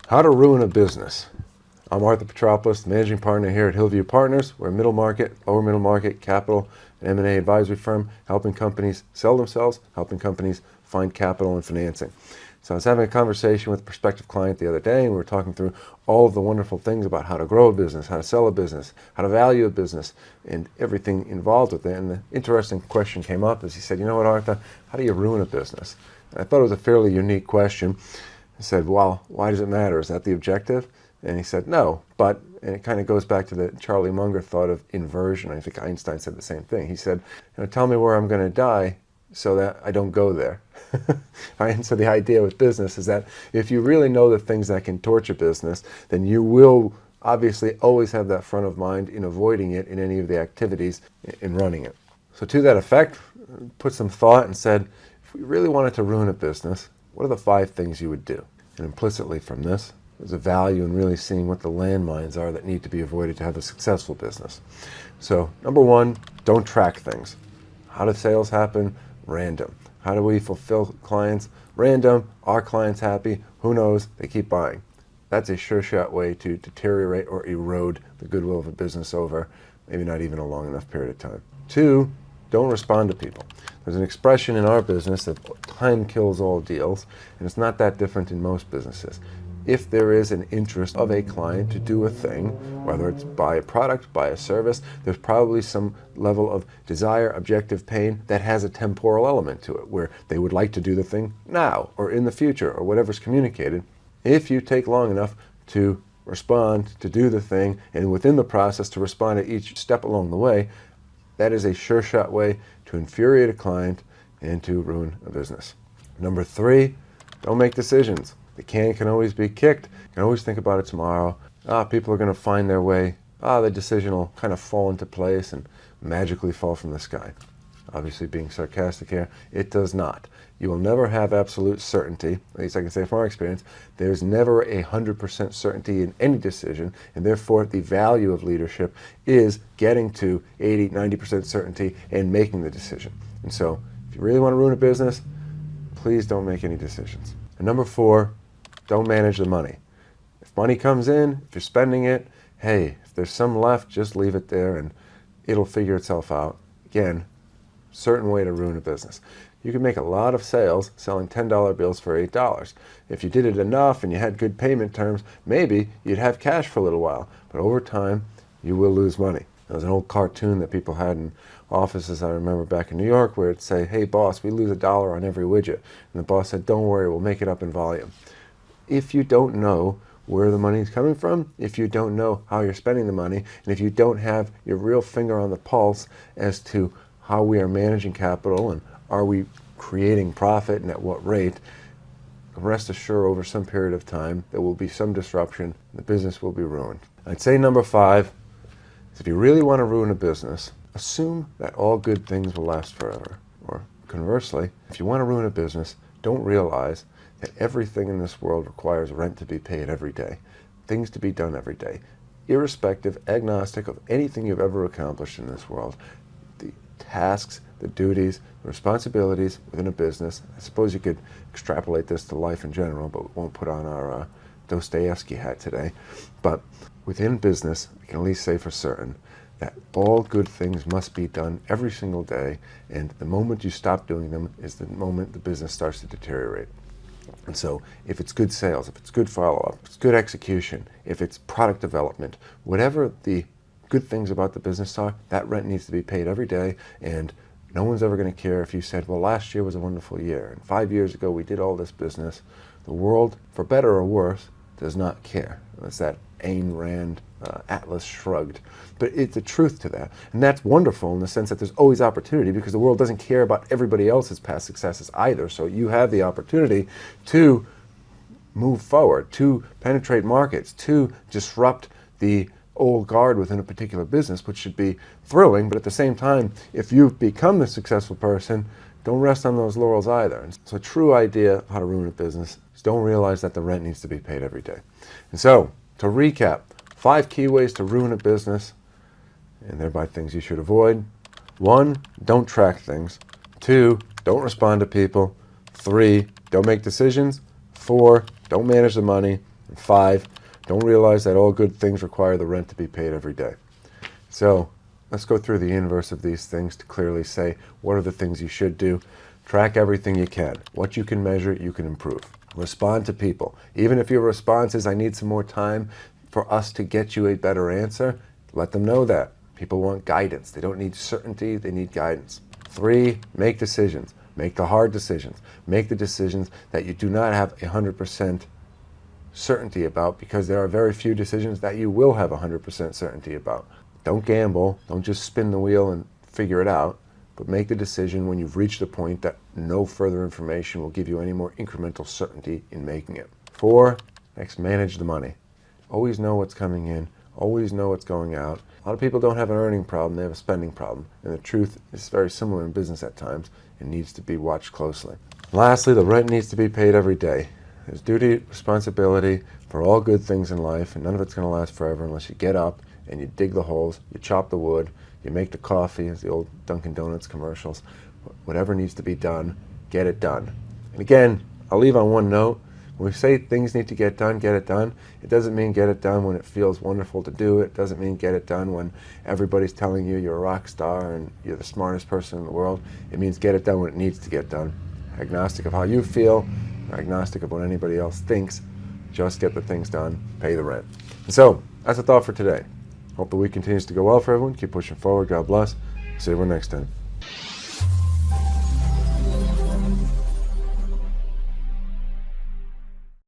How to ruin a business. I'm Arthur Petropoulos, the managing partner here at Hillview Partners. We're a middle market, lower middle market, capital, and M&A advisory firm helping companies sell themselves, helping companies find capital and financing. So I was having a conversation with a prospective client the other day, and we were talking through all of the wonderful things about how to grow a business, how to sell a business, how to value a business, and everything involved with it. And the interesting question came up as he said, you know what, Arthur, how do you ruin a business? And I thought it was a fairly unique question. I said, well, why does it matter? Is that the objective? And he said, no, but, and it kind of goes back to the Charlie Munger thought of inversion. I think Einstein said the same thing. He said, tell me where I'm going to die so that I don't go there. Right? And so the idea with business is that if you really know the things that can torch a business, then you will obviously always have that front of mind in avoiding it in any of the activities in running it. So to that effect, put some thought and said, if we really wanted to ruin a business, what are the 5 things you would do? And implicitly from this, there's a value in really seeing what the landmines are that need to be avoided to have a successful business. So number 1, don't track things. How do sales happen? Random. How do we fulfill clients? Random. Are clients happy? Who knows? They keep buying. That's a sure shot way to deteriorate or erode the goodwill of a business over maybe not even a long enough period of time. 2, don't respond to people. There's an expression in our business that time kills all deals, and it's not that different in most businesses. If there is an interest of a client to do a thing, whether it's buy a product, buy a service, there's probably some level of desire, objective pain that has a temporal element to it, where they would like to do the thing now or in the future or whatever's communicated. If you take long enough to respond, to do the thing, and within the process to respond at each step along the way, that is a sure shot way to infuriate a client and to ruin a business. Number 3, don't make decisions. The can always be kicked. You can always think about it tomorrow. People are going to find their way. The decision will kind of fall into place and magically fall from the sky. Obviously being sarcastic here, it does not. You will never have absolute certainty, at least I can say from our experience. There's never 100% certainty in any decision, and therefore the value of leadership is getting to 80, 90% certainty and making the decision. And so if you really want to ruin a business, please don't make any decisions. And number 4, don't manage the money. If money comes in, if you're spending it, hey, if there's some left, just leave it there and it'll figure itself out. Again, certain way to ruin a business. You can make a lot of sales selling $10 bills for $8. If you did it enough and you had good payment terms, maybe you'd have cash for a little while. But over time, you will lose money. There was an old cartoon that people had in offices, I remember back in New York, where it'd say, hey boss, we lose $1 on every widget. And the boss said, don't worry, we'll make it up in volume. If you don't know where the money is coming from, if you don't know how you're spending the money, and if you don't have your real finger on the pulse as to how we are managing capital and are we creating profit and at what rate, rest assured over some period of time there will be some disruption and the business will be ruined. I'd say number 5 is if you really want to ruin a business, assume that all good things will last forever. Or conversely, if you want to ruin a business, don't realize that everything in this world requires rent to be paid every day, things to be done every day, irrespective, agnostic of anything you've ever accomplished in this world. The tasks, the duties, the responsibilities within a business. I suppose you could extrapolate this to life in general, but we won't put on our Dostoevsky hat today. But within business, we can at least say for certain that all good things must be done every single day, and the moment you stop doing them is the moment the business starts to deteriorate. And so if it's good sales, if it's good follow-up, if it's good execution, if it's product development, whatever the good things about the business are, that rent needs to be paid every day, and no one's ever going to care if you said, well, last year was a wonderful year, and 5 years ago we did all this business. The world, for better or worse, does not care. It's that Ayn Rand Atlas Shrugged. But it's the truth to that. And that's wonderful in the sense that there's always opportunity because the world doesn't care about everybody else's past successes either. So you have the opportunity to move forward, to penetrate markets, to disrupt the old guard within a particular business, which should be thrilling. But at the same time, if you've become the successful person, don't rest on those laurels either. And so a true idea of how to ruin a business is don't realize that the rent needs to be paid every day. And so, to recap, 5 key ways to ruin a business, and thereby things you should avoid. 1, don't track things. 2, don't respond to people. 3, don't make decisions. 4, don't manage the money. And 5, don't realize that all good things require the rent to be paid every day. So let's go through the inverse of these things to clearly say what are the things you should do. Track everything you can. What you can measure, you can improve. Respond to people. Even if your response is, I need some more time for us to get you a better answer, let them know that. People want guidance. They don't need certainty, they need guidance. 3, make decisions. Make the hard decisions. Make the decisions that you do not have 100% certainty about, because there are very few decisions that you will have 100% certainty about. Don't gamble. Don't just spin the wheel and figure it out, but make the decision when you've reached a point that no further information will give you any more incremental certainty in making it. 4, next, manage the money. Always know what's coming in. Always know what's going out. A lot of people don't have an earning problem, they have a spending problem. And the truth is very similar in business at times. It needs to be watched closely. Lastly, the rent needs to be paid every day. There's duty, responsibility for all good things in life, and none of it's going to last forever unless you get up and you dig the holes, you chop the wood, you make the coffee, as the old Dunkin' Donuts commercials. Whatever needs to be done, get it done. And again, I'll leave on one note. When we say things need to get done, get it done, it doesn't mean get it done when it feels wonderful to do it. It doesn't mean get it done when everybody's telling you you're a rock star and you're the smartest person in the world. It means get it done when it needs to get done. Agnostic of how you feel, agnostic of what anybody else thinks, just get the things done, pay the rent. And so, that's a thought for today. Hope the week continues to go well for everyone. Keep pushing forward. God bless. See you next time.